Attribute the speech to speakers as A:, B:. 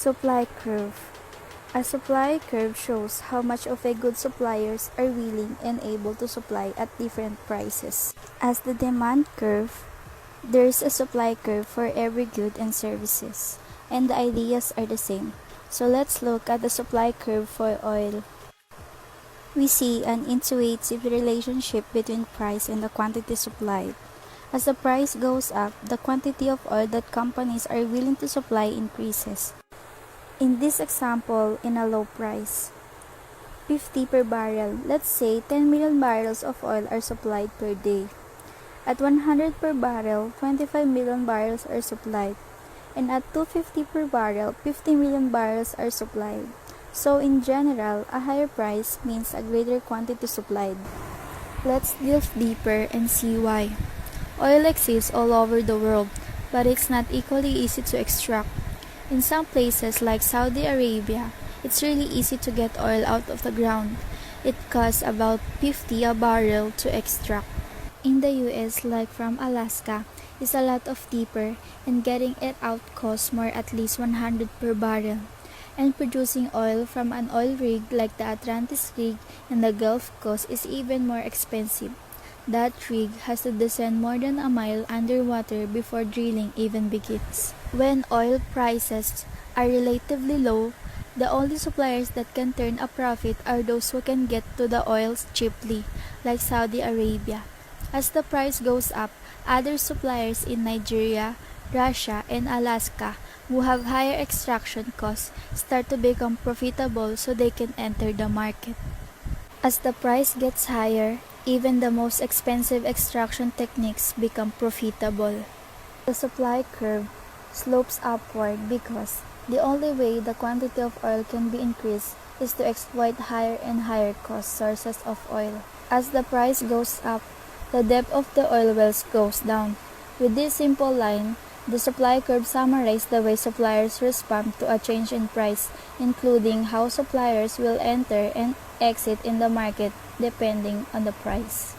A: Supply curve. A supply curve shows how much of a good suppliers are willing and able to supply at different prices. As the demand curve, there is a supply curve for every good and services, and the ideas are the same. So let's look at the supply curve for oil. We see an intuitive relationship between price and the quantity supplied. As the price goes up, the quantity of oil that companies are willing to supply increases. In this example, in a low price, 50 per barrel, let's say 10 million barrels of oil are supplied per day. At 100 per barrel, 25 million barrels are supplied. And at 250 per barrel, 50 million barrels are supplied. So in general, a higher price means a greater quantity supplied. Let's delve deeper and see why. Oil exists all over the world, but it's not equally easy to extract. In some places like Saudi Arabia, it's really easy to get oil out of the ground. It costs about $50 a barrel to extract. In the US, like from Alaska, is a lot of deeper, and getting it out costs more, at least 100 per barrel. And producing oil from an oil rig like the Atlantis rig in the Gulf Coast is even more expensive. That rig has to descend more than a mile underwater before drilling even begins. When oil prices are relatively low, the only suppliers that can turn a profit are those who can get to the oils cheaply, like Saudi Arabia. As the price goes up, other suppliers in Nigeria, Russia, and Alaska who have higher extraction costs start to become profitable so they can enter the market. As the price gets higher, even the most expensive extraction techniques become profitable. The supply curve slopes upward because the only way the quantity of oil can be increased is to exploit higher and higher cost sources of oil. As the price goes up, the depth of the oil wells goes down. With this simple line, the supply curve summarizes the way suppliers respond to a change in price, including how suppliers will enter and exit in the market depending on the price.